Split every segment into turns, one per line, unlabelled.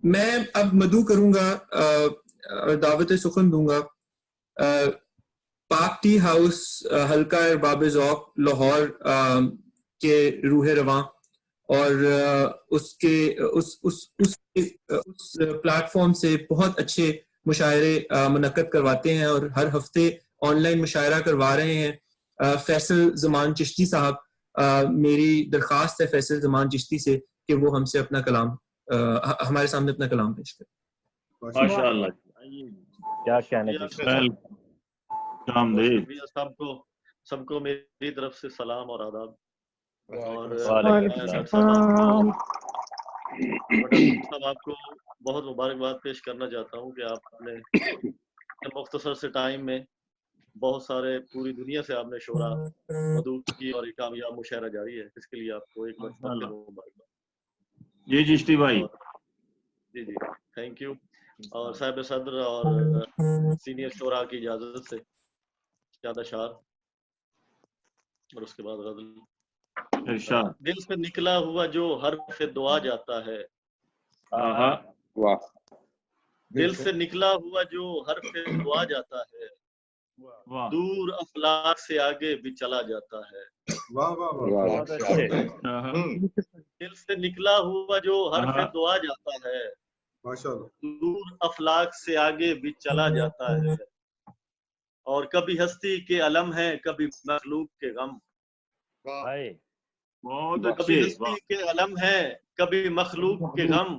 میں اب مدعو کروں گا، دعوت سخن دوں گا پاک ٹی ہاؤس حلقہ ارباب ذوق لاہور کے روح رواں اور اس کے اس پلیٹ فارم سے بہت اچھے مشاعرے منعقد کرواتے ہیں اور ہر ہفتے آن لائن مشاعرہ کروا رہے ہیں. فیصل زمان چشتی صاحب، میری درخواست ہے فیصل زمان چشتی سے کہ وہ ہم سے اپنا کلام ہمارے سامنے اپنا کلام پیش کریں.
ماشاءاللہ،
کیا کہنے
سب کو میری طرف سے سلام اور آداب. اور صاحب آپ کو بہت مبارکباد پیش کرنا چاہتا ہوں کہ آپ نے مختصر سے ٹائم میں بہت سارے پوری دنیا سے آپ نے شعرا مدعو کی اور ایک کامیاب مشاعرہ جاری ہے، اس کے لیے آپ کو ایک مرتبہ مبارکباد.
جی چشتی بھائی،
جی تھینک یو. اور صاحب صدر اور سینئر شعراء کی اجازت سے زیادہ اشعار اور اس کے بعد غزل. دل سے نکلا ہوا جو حرف دعا جاتا ہے، دل سے نکلا ہوا جو حرف دعا جاتا ہے، دور افلاک سے آگے بھی چلا جاتا ہے. دل سے نکلا ہوا جو حرف دعا جاتا ہے، دور افلاک سے آگے بھی چلا جاتا ہے. اور کبھی ہستی کے علم ہے، کبھی مخلوق کے غم. کبھی ہستی کے علم ہے، کبھی مخلوق کے غم.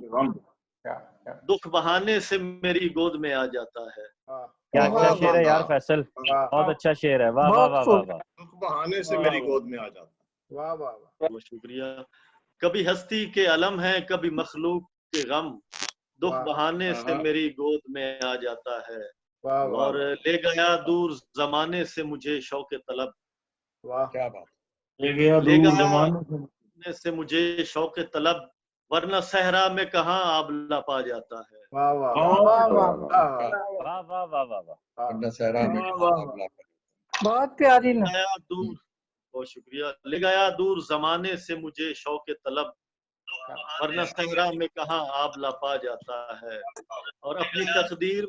دکھ بہانے سے میری گود میں آ جاتا ہے.
کیا اچھا شعر ہے یار فیصل، بہت اچھا شعر ہے. واہ واہ واہ واہ.
دکھ بہانے سے میری گود میں آ جاتا ہے.
واہ واہ واہ، شکریہ. کبھی ہستی کے علم ہے، کبھی مخلوق کے غم. دکھ بہانے سے میری گود میں آ جاتا ہے. اور لے گیا دور زمانے سے مجھے شوق طلب.
کیا بات.
لے گیا زمانے سے مجھے شوق طلب، ورنہ صحرا میں کہاں آبلہ پا جاتا ہے.
بہت پیاری نا.
بہت شکریہ. لے گیا دور زمانے سے مجھے شوق طلب، ورنہ صحرا میں کہاں آبلہ پا جاتا ہے. اور اپنی تقدیر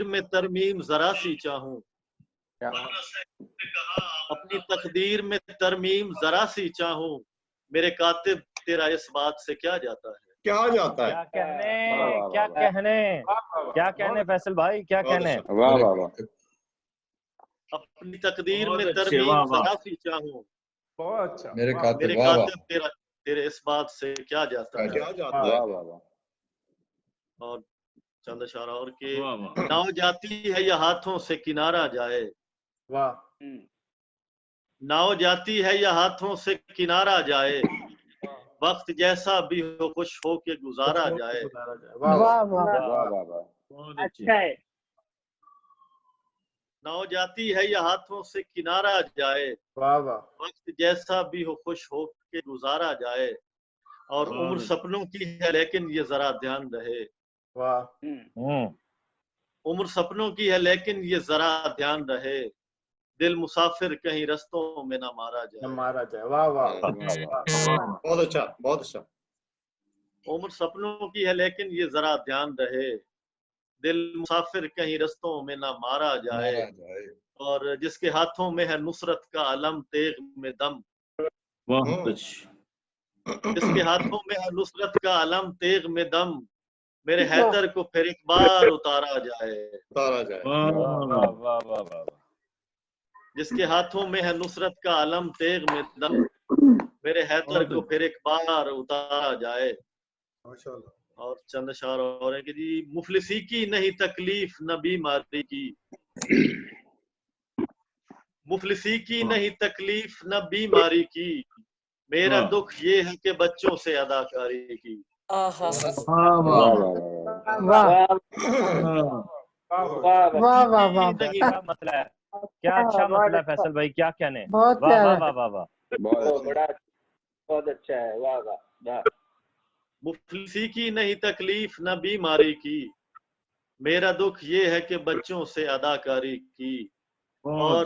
میں ترمیم ذرا سی چاہوں، اپنی تقدیر میں ترمیم ذرا سی چاہوں، میرے کاتب تیرا اس بات سے کیا جاتا ہے.
کیا جاتا ہے.
کیا کہنے فیصل بھائی، کیا کہنے.
اپنی تقدیر میں ترمیم ذرا سی چاہوں،
میرے
کاتب تیرے اس بات سے کیا جاتا ہے. اور چند اشارہ اور کہ ناؤ جاتی ہے یا ہاتھوں سے کنارہ جائے، ناؤ جاتی ہے یا ہاتھوں سے کنارہ جائے، وقت جیسا بھی ہو خوش ہو کے گزارا جائے.
اچھا ہے.
ناؤ جاتی ہے یا ہاتھوں سے کنارہ جائے، وقت جیسا بھی ہو خوش ہو کے گزارا جائے. اور عمر سپنوں کی ہے لیکن یہ ذرا دھیان رہے، عمر سپنوں کی ہے لیکن یہ ذرا دھیان رہے، دل مسافر کہیں رستوں میں نہ مارا جائے.
بہت اچھا بہت اچھا.
عمر سپنوں کی ہے لیکن یہ ذرا دھیان رہے، دل مسافر کہیں رستوں میں نہ مارا جائے. اور جس کے ہاتھوں میں ہے نصرت کا علم تیغ میں دم، جس کے ہاتھوں میں ہے نصرت کا علم تیغ میں دم، میرے حیدر کو پھر ایک بار اتارا جائے. جس کے ہاتھوں میں ہے نصرت کا علم تیغ میں دم، میرے حیدر کو پھر ایک بار اتارا جائے. اور چند اشعار اور ہیں کہ جی مفلسی کی نہیں تکلیف نہ بیماری کی، مفلسی کی نہیں تکلیف نہ بیماری کی، میرا دکھ یہ ہے کہ بچوں سے اداکاری کی.
کیا مسئلہ ہے، کیا اچھا مسئلہ ہے فیصل بھائی، کیا کہنے.
بہت
واہ
پیارا.
واہ واہ واہ.
بہت اچھا ہے. واہ واہ.
مفلسی کی نہیں تکلیف نہ بیماری کی، میرا دکھ یہ ہے کہ بچوں سے اداکاری کی. اور